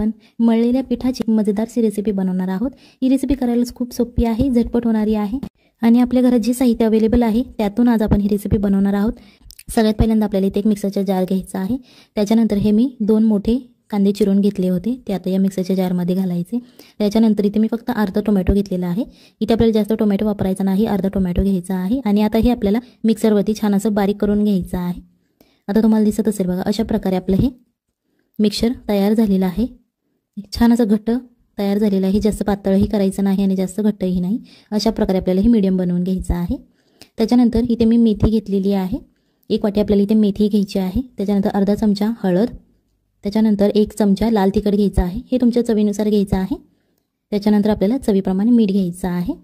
आपण मळलेल्या पिठाची मजेदारशी रेसिपी बनवणार आहोत। ही रेसिपी करायला खूप सोपी आहे, झटपट होणारी आहे आणि आपल्या घरात जे साहित्य अवेलेबल आहे त्यातून आज आपण ही रेसिपी बनवणार आहोत। सगळ्यात पहिल्यांदा आपल्याला इथे एक मिक्सरचा जार घ्यायचा आहे। त्याच्यानंतर हे मी 2 मोठे कांदे चिरून घेतले होते, ते आता या मिक्सरच्या जारमध्ये घालायचे। त्याच्यानंतर इथे मी फक्त अर्धा टोमॅटो घेतलेला आहे। इथे आपल्याला जास्त टोमॅटो वापरायचा नाही, अर्धा टोमॅटो घ्यायचा आहे आणि आता हे आपल्याला मिक्सरवरती छान असं बारीक करून घ्यायचं आहे। आता तुम्हाला दिसत असेल बघा, अशा प्रकारे आपलं हे मिक्सर तयार झालेलं आहे। छान असं घट्ट तयार झालेलं आहे, जास्त पातळही करायचं नाही आणि जास्त घट्टही नाही। अशा प्रकारे आपल्याला हे मीडियम बनवून घ्यायचं आहे। त्याच्यानंतर इथे मी मेथी घेतलेली आहे, 1 वाटी आपल्याला इथे मेथी घ्यायची आहे। त्याच्यानंतर अर्धा चमचा हळद, त्याच्यानंतर 1 चमचा लाल तिखट घ्यायचा आहे, हे तुमच्या चवीनुसार घ्यायचं आहे। त्याच्यानंतर आपल्याला चवीप्रमाणे मीठ घ्यायचं आहे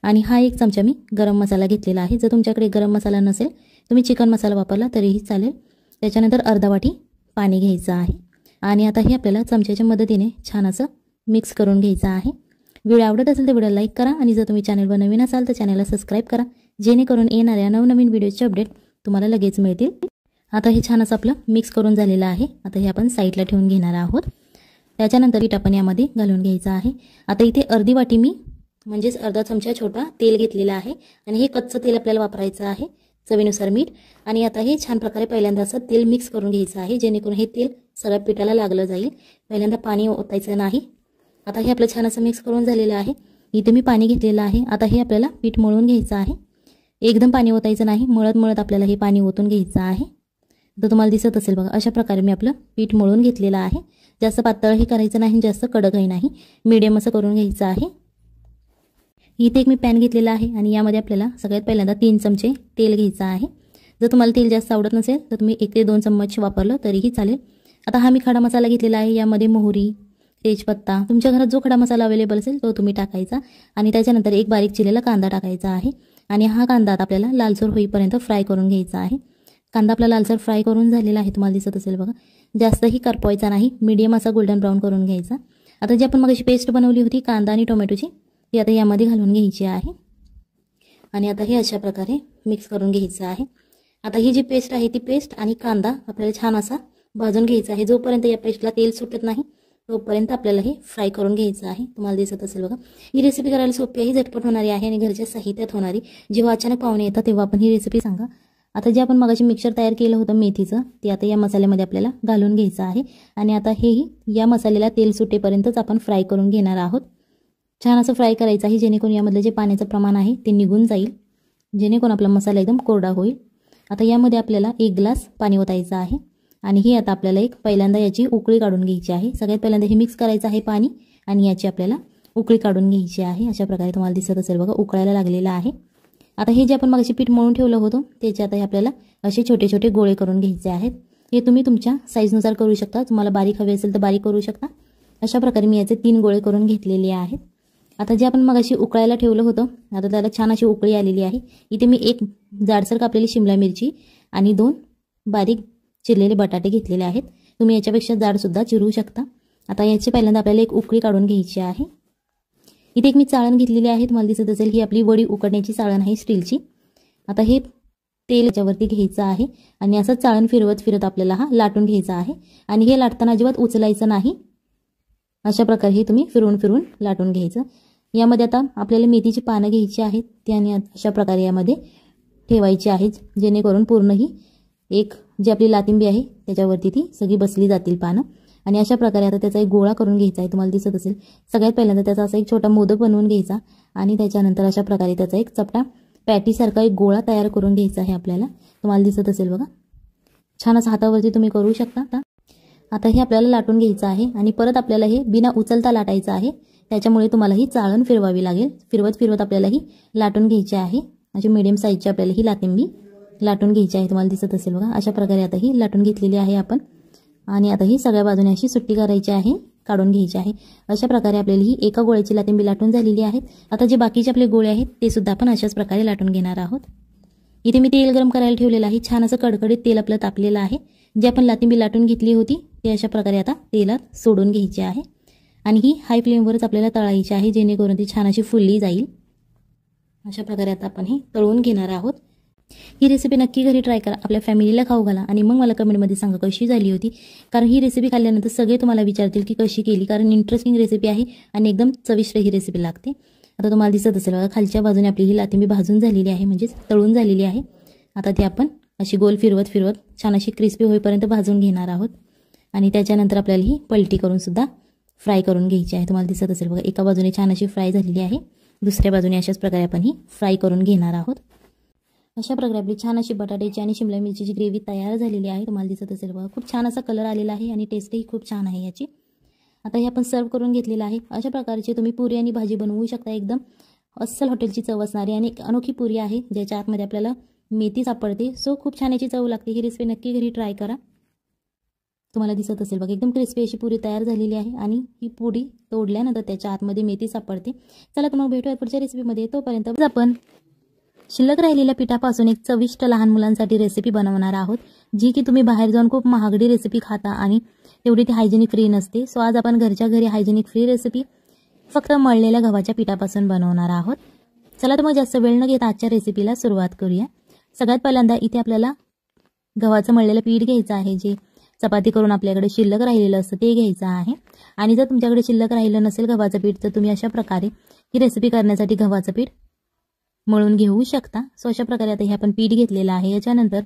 आणि हा 1 चमचा मी गरम मसाला घेतलेला आहे। जर तुमच्याकडे गरम मसाला नसेल तुम्ही चिकन मसाला वापरला तरीही चालेल। त्याच्यानंतर अर्धा वाटी पाणी घ्यायचं आहे आणि आता हे आपल्याला चमच्याच्या मदतीने छान असं मिक्स करून घ्यायचं आहे। व्हिडिओ आवडत असेल तर व्हिडिओला लाईक करा आणि जर तुम्ही चॅनलवर नवीन असाल तर चॅनलला सबस्क्राइब करा, जेणेकरून येणाऱ्या नवनवीन व्हिडिओचे अपडेट तुम्हाला लगेच मिळतील। आता हे छान असं आपलं मिक्स करून झालेलं आहे। आता हे आपण साईडला ठेवून घेणार आहोत। त्याच्यानंतर पीठ आपण यामध्ये घालून घ्यायचं आहे। आता इथे अर्धी वाटी मी म्हणजेच अर्धा चमचा छोटा तेल घेतलेला आहे आणि हे कच्चं तेल आपल्याला वापरायचं आहे, चवीनुसार मीठ। आणि आता हे छान प्रकारे पहिल्यांदा असं तेल मिक्स करून घ्यायचं आहे, जेणेकरून हे तेल सगळ्या पिठाला लागलं जाईल। पहिल्यांदा पाणी ओतायचं नाही। आता हे आपलं छान असं मिक्स करून झालेलं आहे। इथे मी पाणी घेतलेलं आहे। आता हे आपल्याला पीठ मळून घ्यायचं आहे, एकदम पाणी ओतायचं नाही, मळत मळत आपल्याला हे पाणी ओतून घ्यायचं आहे। तर तुम्हाला दिसत असेल बघा, अशा प्रकारे मी आपलं पीठ मळून घेतलेलं आहे। जास्त पातळही करायचं नाही, जास्त कडकही नाही, मीडियम असं करून घ्यायचं आहे। इथे एक मी पॅन घेतलेला आहे आणि यामध्ये आपल्याला सगळ्यात पहिल्यांदा 3 चमचे तेल घ्यायचं आहे। जर तुम्हाला तेल जास्त आवडत नसेल तर तुम्ही 1 ते 2 चम्मच वापरलं तरीही चालेल। आता हा मी खडा मसाला घेतलेला आहे, यामध्ये मोहरी, तेजपत्ता, तुमच्या घरात जो खडा मसाला अवेलेबल असेल तो तुम्ही टाकायचा आणि त्याच्यानंतर एक बारीक चिरलेला कांदा टाकायचा आहे आणि हा कांदा आपल्याला लालसर होईपर्यंत फ्राय करून घ्यायचा आहे। कांदा आपला लालसर फ्राय करून झालेला आहे, तुम्हाला दिसत असेल बघा, जास्तही करपवायचा नाही, मीडियम असा गोल्डन ब्राऊन करून घ्यायचा। आता जी आपण मगाशी पेस्ट बनवली होती कांदा आणि टोमॅटोची, ती आता यामध्ये घालून घ्यायची आहे आणि आता हे अशा प्रकारे मिक्स करून घ्यायचं आहे। आता ही जी पेस्ट आहे ती पेस्ट आणि कांदा आपल्याला छान असा भाजून घ्यायचा आहे। जोपर्यंत या पेस्टला तेल सुटत नाही तोपर्यंत आपल्याला हे फ्राय करून घ्यायचं आहे। तुम्हाला दिसत असेल बघा, ही रेसिपी करायला सोपी आहे, झटपट होणारी आहे आणि घरच्या साहित्यात होणारी। जेव्हा अचानक पाहुणे येतात तेव्हा आपण ही रेसिपी सांगा। आता जे आपण मगाशी मिक्सर तयार केलं होतं मेथीचं, ते आता या मसाल्यामध्ये आपल्याला घालून घ्यायचं आहे आणि आता हेही या मसाल्याला तेल सुटेपर्यंतच आपण फ्राय करून घेणार आहोत। छान असं फ्राय करायचं आहे, जेणेकरून यामधलं जे पाण्याचं प्रमाण आहे ते निघून जाईल, जेणेकरून आपला मसाला एकदम कोरडा होईल। आता यामध्ये आपल्याला 1 ग्लास पाणी ओतायचं आहे आणि हे आता आपल्याला पहिल्यांदा याची उकळी काढून घ्यायची आहे। सगळ्यात पहिल्यांदा हे मिक्स करायचं आहे पाणी आणि याची आपल्याला उकळी काढून घ्यायची आहे। अशा प्रकारे तुम्हाला दिसत असेल बघा, उकळायला लागलेलं आहे। आता हे जे आपण मगाशी पीठ मळून ठेवलं होतं त्याचे आता आपल्याला असे छोटे छोटे गोळे करून घ्यायचे आहेत। हे तुम्ही तुमच्या साईजनुसार करू शकता, तुम्हाला बारीक हवे असेल तर बारीक करू शकता। अशा प्रकारे मी याचे 3 गोळे करून घेतलेले आहेत। आता जे आपण मगाशी उकळायला ठेवलं होतं, आता त्याला छान अशी उकळी आलेली आहे। इथे मी 1 जाडसर कापलेली शिमला मिरची आणि 2 बारीक चिरलेले बटाटे घेतलेले आहेत, तुम्ही याच्यापेक्षा जाड सुद्धा चिरू शकता। आता याची पहिल्यांदा आपल्याला एक उकळी काढून घ्यायची आहे। इथे एक मी चाळण घेतलेली आहे, तुम्हाला दिसत असेल ही आपली वडी उकडण्याची चाळण आहे स्टीलची। आता हे तेल याच्यावरती घ्यायचं आहे आणि असं चाळण फिरवत फिरत आपल्याला हा लाटून घ्यायचा आहे आणि हे लाटताना अजिबात उचलायचं नाही, अशा प्रकारे हे तुम्ही फिरवून फिरवून लाटून घ्यायचं। यामध्ये आता आपल्याला मेथीची पानं घ्यायची आहेत, त्याने अशा प्रकारे यामध्ये ठेवायची आहेत, जेणेकरून पूर्ण ही एक जी आपली लातिंबी आहे त्याच्यावरती ती सगळी बसली जातील पानं। आणि अशा प्रकारे आता त्याचा एक गोळा करून घ्यायचा आहे, तुम्हाला दिसत असेल। सगळ्यात पहिल्यांदा त्याचा असा एक छोटा मोदक बनवून घ्यायचा आणि त्याच्यानंतर अशा प्रकारे त्याचा एक चपटा पॅटीसारखा एक गोळा तयार करून घ्यायचा आहे आपल्याला, तुम्हाला दिसत असेल बघा, छान असं हातावरती तुम्ही करू शकता। आता हे आपल्याला लाटून घ्यायचं आहे आणि परत आपल्याला हे बिना उचलता लाटायचं आहे, त्याच्यामुळे तुम्हाला ही चाळण फिरवावी लागेल। फिरवत फिरवत आपल्याला ही लाटून घ्यायची आहे, अशी मीडियम साईजची आपल्याला ही लातिंबी लाटून घ्यायची आहे, तुम्हाला दिसत असेल बघा। अशा प्रकारे आता ही लाटून घेतलेली आहे आपण आणि आता ही सगळ्या बाजूने अशी सुट्टी करायची आहे, काढून घ्यायची आहे। अशा प्रकारे आपल्याला ही एका गोळ्याची लातिंबी लाटून झालेली आहे। आता जे बाकीचे आपले गोळे आहेत ते सुद्धा आपण अशाच प्रकारे लाटून घेणार आहोत। इथे मी तेल गरम करायला ठेवलेलं आहे, छान असं कडकडीत तेल आपलं तापलेलं आहे। जे आपण लातिंबी लाटून घेतली होती ते अशा प्रकारे आता तेलात सोडून घ्यायची आहे आणि ही हाय फ्लेमवरच आपल्याला तळायची आहे, जेणेकरून ती छान अशी फुलली जाईल। अशा प्रकारे आता आपण हे तळून घेणार आहोत। ही रेसिपी नक्की घरी ट्राय करा, आपल्या फॅमिलीला खाऊ घाला आणि मग मला कमेंटमध्ये सांगा कशी झाली होती. कारण ही रेसिपी खाल्ल्यानंतर सगळे तुम्हाला विचारतील की कशी केली, कारण इंटरेस्टिंग रेसिपी आहे आणि एकदम चविष्ट ही रेसिपी लागते. आता तुम्हाला दिसत असेल बघा, खालच्या बाजूने आपली ही लाथिंबी भाजून झालेली आहे, म्हणजेच तळून झालेली आहे. आता ती आपण अशी गोल फिरवत छान अशी क्रिस्पी होईपर्यंत भाजून घेणार आहोत आणि त्याच्यानंतर आपल्याला ही पलटी करून सुद्धा फ्राय करून घ्यायची आहे. तुम्हाला दिसत असेल बघा, एका बाजूने छान अशी फ्राय झालेली आहे, दुसऱ्या बाजूने अशाच प्रकारे आपण ही फ्राय करून घेणार आहोत. अशा प्रकारे आपली छान अशी बटाट्याची आणि शिमला मिरचीची ग्रेव्ही तयार झालेली आहे. तुम्हाला दिसत असेल बघा, खूप छान असा कलर आलेला आहे आणि टेस्टही खूप छान आहे याची. आता हे आपण सर्व करून घेतलेलं आहे. अशा प्रकारची तुम्ही पुरी आणि भाजी बनवू शकता. एकदम अस्सल हॉटेलची चव असणारी आणि एक अनोखी पुरी आहे, ज्याच्या आतमध्ये आपल्याला मेथी सापडते. सो खूप छान याची चव लागते. ही रेसिपी नक्की घरी ट्राय करा. तुम्हाला दिसत असेल बघा, एकदम क्रिस्पी अशी पुरी तयार झालेली आहे आणि ही पुरी तोडल्यानंतर त्याच्या आतमध्ये मेथी सापडते. चला तर मग भेटूया पुढच्या रेसिपीमध्ये. तोपर्यंत आपण शिल्लक राहिलेल्या पिठापासून एक चविष्ट लहान मुलांसाठी रेसिपी बनवणार आहोत, जी की तुम्ही बाहेर जाऊन खूप महागडी रेसिपी खाता आणि तेवढी ती हायजेनिक फ्री नसते. सो आज आपण घरच्या घरी हायजेनिक फ्री रेसिपी फक्त मळलेल्या गव्हाच्या पिठापासून बनवणार आहोत. चला तर मग जास्त वेळ न घेता आजच्या रेसिपीला सुरुवात करूया. सगळ्यात पहिल्यांदा इथे आपल्याला गव्हाचं मळलेलं पीठ घ्यायचं आहे, जे चपाती करून आपल्याकडे शिल्लक राहिलेलं असतं ते घ्यायचं आहे. आणि जर तुमच्याकडे शिल्लक राहिलं नसेल गव्हाचं पीठ, तर तुम्ही अशा प्रकारे ही रेसिपी करण्यासाठी गव्हाचं पीठ मळून घेऊ शकता. सो अशा प्रकारे आता हे आपण पीठ घेतलेलं आहे. याच्यानंतर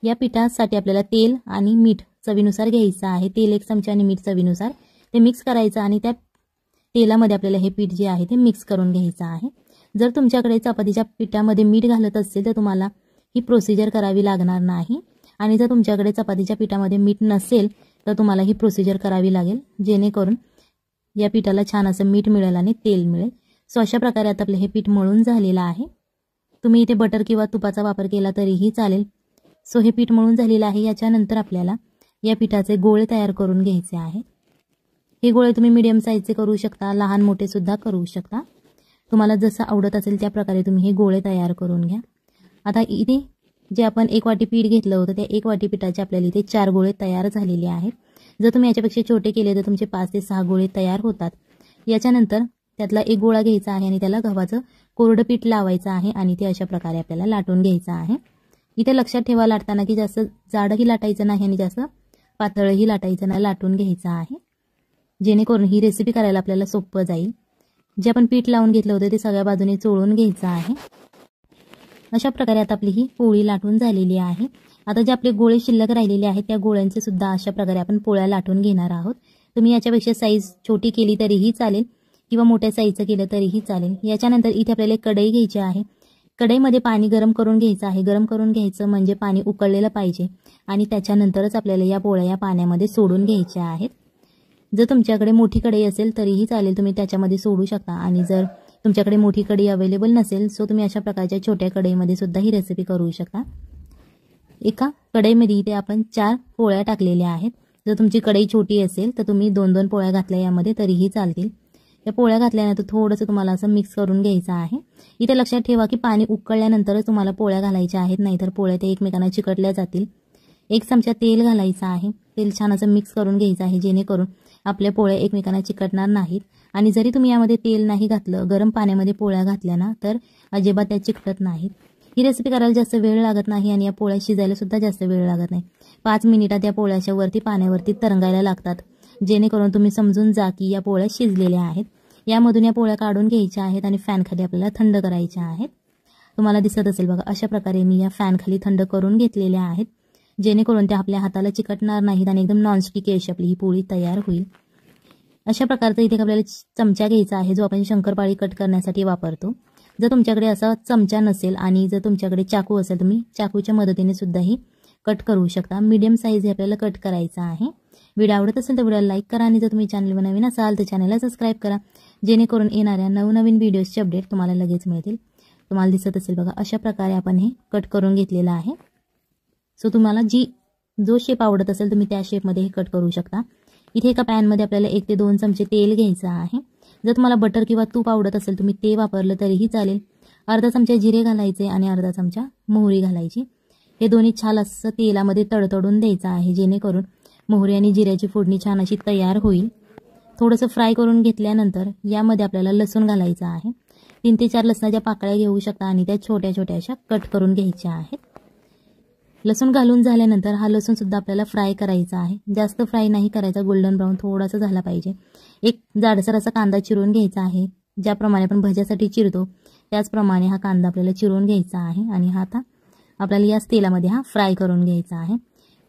या पिठासाठी आपल्याला तेल आणि मीठ चवीनुसार घ्यायचं आहे. तेल 1 चमचा आणि मीठ चवीनुसार ते मिक्स करायचं आणि त्या तेलामध्ये आपल्याला हे पीठ जे आहे ते मिक्स करून घ्यायचं आहे. जर तुमच्याकडे चपातीच्या पिठामध्ये मीठ घालत असेल तर तुम्हाला ही प्रोसिजर करावी लागणार नाही, आणि जर तुमच्याकडे चपातीच्या पिठामध्ये मीठ नसेल तर तुम्हाला ही प्रोसिजर करावी लागेल, जेणेकरून या पिठाला छान असं मीठ मिळेल आणि तेल मिळेल. सो अशा प्रकारे आता आपले हे पीठ मळून झालेलं आहे. तुम्ही इथे बटर किंवा तुपाचा वापर केला तरीही चालेल. सो हे पीठ मळून झालेलं आहे. याच्यानंतर आपल्याला या पिठाचे गोळे तयार करून घ्यायचे आहेत. हे गोळे तुम्ही मीडियम साईजचे करू शकता, लहान मोठे सुद्धा करू शकता. तुम्हाला जसं आवडत असेल त्या प्रकारे तुम्ही हे गोळे तयार करून घ्या. आता इथे जे आपण 1 वाटी पीठ घेतलं होतं त्या 1 वाटी पिठाचे आपल्याला इथे 4 गोळे तयार झालेले आहेत. जर तुम्ही याच्यापेक्षा छोटे केले तर तुमचे 5 ते 6 गोळे तयार होतात. याच्यानंतर त्यातला 1 गोळा घ्यायचा आहे आणि त्याला गव्हाचं कोरडं पीठ लावायचं आहे आणि ते अशा प्रकारे आपल्याला लाटून घ्यायचं आहे. इथे लक्षात ठेवा लाटताना की जास्त जाडही लाटायचं नाही आणि जास्त पातळही लाटायचं नाही, लाटून घ्यायचं आहे, जेणेकरून ही रेसिपी करायला आपल्याला सोपं जाईल. जे आपण पीठ लावून घेतलं होतं ते सगळ्या बाजूने चोळून घ्यायचं आहे. अशा प्रकारे आता आपली ही पोळी लाटून झालेली आहे. आता जे आपले गोळे शिल्लक राहिलेले आहेत त्या गोळ्यांचे सुद्धा अशा प्रकारे आपण पोळ्या लाटून घेणार आहोत. तुम्ही याच्यापेक्षा साईज छोटी केली तरीही चालेल किंवा मोठ्या साईजचं केलं तरीही चालेल. याच्यानंतर इथे आपल्याला एक कढई घ्यायची आहे. कढईमध्ये पाणी गरम करून घ्यायचं आहे. गरम करून घ्यायचं म्हणजे पाणी उकळलेलं पाहिजे आणि त्याच्यानंतरच आपल्याला या पोळ्या या पाण्यामध्ये सोडून घ्यायच्या आहेत. जर तुमच्याकडे मोठी कढई असेल तरीही चालेल, तुम्ही त्याच्यामध्ये सोडू शकता. आणि जर तुमच्याकडे मोठी कढई अवेलेबल नसेल सो तुम्ही अशा प्रकारच्या छोट्या कढईमध्ये सुद्धा ही रेसिपी करू शकता. एका कढईमध्ये इथे आपण 4 पोळ्या टाकलेल्या आहेत. जर तुमची कढई छोटी असेल तर तुम्ही 2-2 पोळ्या घातल्या यामध्ये तरीही चालतील. या पोळ्या घातल्यानंतर थोडंसं तुम्हाला असं मिक्स करून घ्यायचं आहे. इथे लक्षात ठेवा की पाणी उकळल्यानंतरच तुम्हाला पोळ्या घालायच्या आहेत, नाहीतर पोळ्या ते एकमेकांना चिकटल्या जातील. 1 चमचा तेल घालायचं आहे. तेल छान असं मिक्स करून घ्यायचं आहे, जेणेकरून आपल्या पोळ्या एकमेकांना चिकटणार नाहीत. आणि जरी तुम्ही यामध्ये तेल नाही घातलं, गरम पाण्यामध्ये पोळ्या घातल्या ना तर अजिबात त्या चिकटत नाहीत. ही रेसिपी करायला जास्त वेळ लागत नाही आणि या पोळ्या शिजायला सुद्धा जास्त वेळ लागत नाही. 5 मिनिटात या पोळ्याच्या वरती पाण्यावरती तरंगायला लागतात, जेणेकरून तुम्ही समजून जा की या पोळ्या शिजलेल्या आहेत. यामधून या पोळ्या काढून घ्यायच्या आहेत आणि फॅनखाली आपल्याला थंड करायच्या आहेत. तुम्हाला दिसत असेल बघा, अशा प्रकारे मी या फॅनखाली थंड करून घेतलेल्या आहेत, जेणेकरून त्या आपल्या हाताला चिकटणार नाहीत आणि एकदम नॉनस्टिकी अशी आपली ही पोळी तयार होईल. अशा प्रकारचा इथे आपल्याला चमचा घ्यायचा आहे, जो आपण शंकरपाळी कट करण्यासाठी वापरतो. जर तुमच्याकडे असा चमचा नसेल आणि जर तुमच्याकडे चाकू असेल, तुम्ही चाकूच्या मदतीने सुद्धा ही कट करू शकता. मीडियम साईज हे आपल्याला कट करायचा आहे. व्हिडिओ आवडत असेल तर व्हिडिओला लाईक करा आणि जर तुम्ही चॅनलवर नवीन असाल तर चॅनलला सबस्क्राईब करा, जेणेकरून येणाऱ्या नवनवीन व्हिडिओजचे अपडेट तुम्हाला लगेच मिळतील. तुम्हाला दिसत असेल बघा, अशा प्रकारे आपण हे कट करून घेतलेलं आहे. सो तुम्हाला जो शेप आवडत असेल तुम्ही त्या शेपमध्ये हे कट करू शकता. इथे एका पॅनमध्ये आपल्याला 1 ते 2 चमचे तेल घ्यायचं आहे. जर तुम्हाला बटर किंवा तूप आवडत असेल तुम्ही ते वापरलं तरीही चालेल. अर्धा चमचा जिरे घालायचे आणि अर्धा चमचा मोहरी घालायची. हे दोन्ही छान असं तेलामध्ये तडतडून द्यायचं आहे, जेणेकरून मोहरी आणि जिऱ्याची फोडणी छान अशी तयार होईल. थोडंसं फ्राय करून घेतल्यानंतर यामध्ये आपल्याला लसूण घालायचं आहे. 3 ते 4 लसणाच्या पाकळ्या घेऊ शकता आणि त्या छोट्या छोट्या अशा कट करून घ्यायच्या आहेत. लसूण घालून झाल्यानंतर हा लसूण सुद्धा आपल्याला फ्राय करायचा आहे. जास्त फ्राय नाही करायचा, गोल्डन ब्राऊन थोडासा झाला पाहिजे. एक जाडसर असा कांदा चिरून घ्यायचा आहे. ज्याप्रमाणे आपण भज्यासाठी चिरतो त्याचप्रमाणे हा कांदा आपल्याला चिरून घ्यायचा आहे आणि हा आता आपल्याला याच तेलामध्ये हा फ्राय करून घ्यायचा आहे.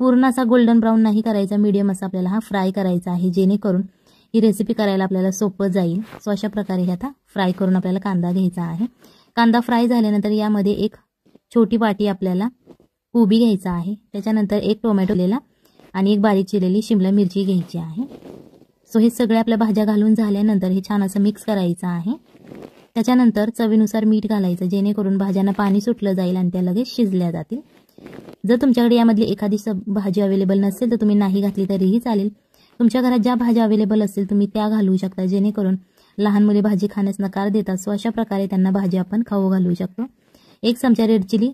पूर्ण असा गोल्डन ब्राऊन नाही करायचा, मीडियम असा आपल्याला हा फ्राय करायचा आहे, जेणेकरून ही रेसिपी करायला आपल्याला सोपं जाईल. सो अशा प्रकारे हे आता फ्राय करून आपल्याला कांदा घ्यायचा आहे. कांदा फ्राय झाल्यानंतर यामध्ये एक छोटी वाटी आपल्याला कोबी घ्यायचा आहे. त्याच्यानंतर एक टोमॅटो लिहिलेला आणि एक बारीक चिरलेली शिमला मिरची घ्यायची आहे. सो हे सगळे आपल्या भाज्या घालून झाल्यानंतर हे छान असं मिक्स करायचं आहे. त्याच्यानंतर चवीनुसार मीठ घालायचं, जेणेकरून भाज्यांना पाणी सुटलं जाईल आणि त्या लगेच शिजल्या जातील. जर तुमच्याकडे यामधली एखादी भाजी अवेलेबल नसेल तर तुम्ही नाही घातली तरीही चालेल. तुमच्या घरात ज्या भाज्या अवेलेबल असतील तुम्ही त्या घालू शकता, जेणेकरून लहान मुले भाजी खाण्यास नकार देतात. सो अशा प्रकारे त्यांना भाजी आपण खाऊ घालू शकतो. 1 चमचा रेड चिली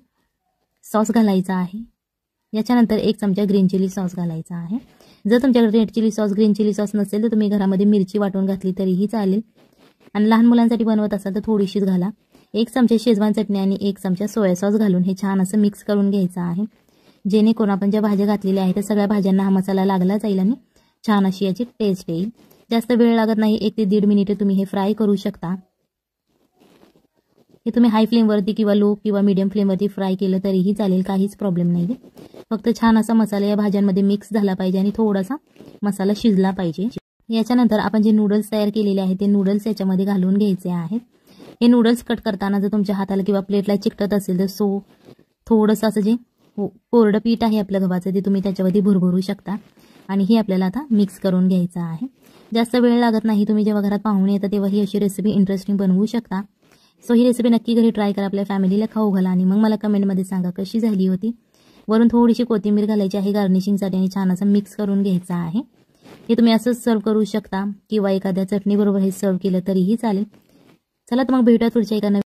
सॉस घालायचा आहे. याच्यानंतर 1 चमचा ग्रीन चिली सॉस घालायचा आहे. जर तुमच्याकडे red chilli sauce green chilli sauce नसेल तर तुम्ही घरामध्ये मिरची वाटून घातली तरीही चालेल. आणि लहान मुलांसाठी बनवत असाल तर थोडीशीच घाला. 1 चमचा शेजवान चटणी आणि 1 चमचा सोया सॉस घालून हे छान असं मिक्स करून घ्यायचं आहे, जेणेकरून आपण ज्या भाज्या घातलेल्या आहेत त्या सगळ्या भाज्यांना हा मसाला लागला जाईल आणि छान अशी याची टेस्ट येईल. जास्त वेळ लागत नाही, 1 ते 1.5 मिनिटे तुम्ही हे फ्राय करू शकता. हे तुम्ही हाय फ्लेमवरती किंवा लो किंवा मीडियम फ्लेमवरती फ्राय केलं तरीही चालेल, काहीच प्रॉब्लेम नाही. फक्त छान असा मसाला या भाज्यांमध्ये मिक्स झाला पाहिजे आणि थोडासा मसाला शिजला पाहिजे. याच्यानंतर आपण जे नूडल्स तयार केलेले आहेत ते नूडल्स याच्यामध्ये घालून घ्यायचे आहेत. हे नूडल्स कट करताना जर तुमच्या हाताला किंवा प्लेटला चिकटत असेल तर थोडंसं असं जे कोरडं पीठ आहे आपल्या गव्हाचं ते तुम्ही त्याच्यावरती भुरभरू शकता आणि हे आपल्याला आता मिक्स करून घ्यायचं आहे. जास्त वेळ लागत नाही. तुम्ही जेव्हा घरात पाहुणे येतात तेव्हा ही अशी रेसिपी इंटरेस्टिंग बनवू शकता. सो ही रेसिपी नक्की घरी ट्राय करा, आपल्या फॅमिलीला खाऊ घाला आणि मग मला कमेंटमध्ये सांगा कशी झाली होती. वरून थोडीशी कोथिंबीर घालायची आहे गार्निशिंगसाठी आणि छान असं मिक्स करून घ्यायचं आहे. हे तुम्ही असंच सर्व करू शकता किंवा एखाद्या चटणीबरोबर हे सर्व केलं तरीही चालेल. चला तर मग भेटूया पुढच्या एका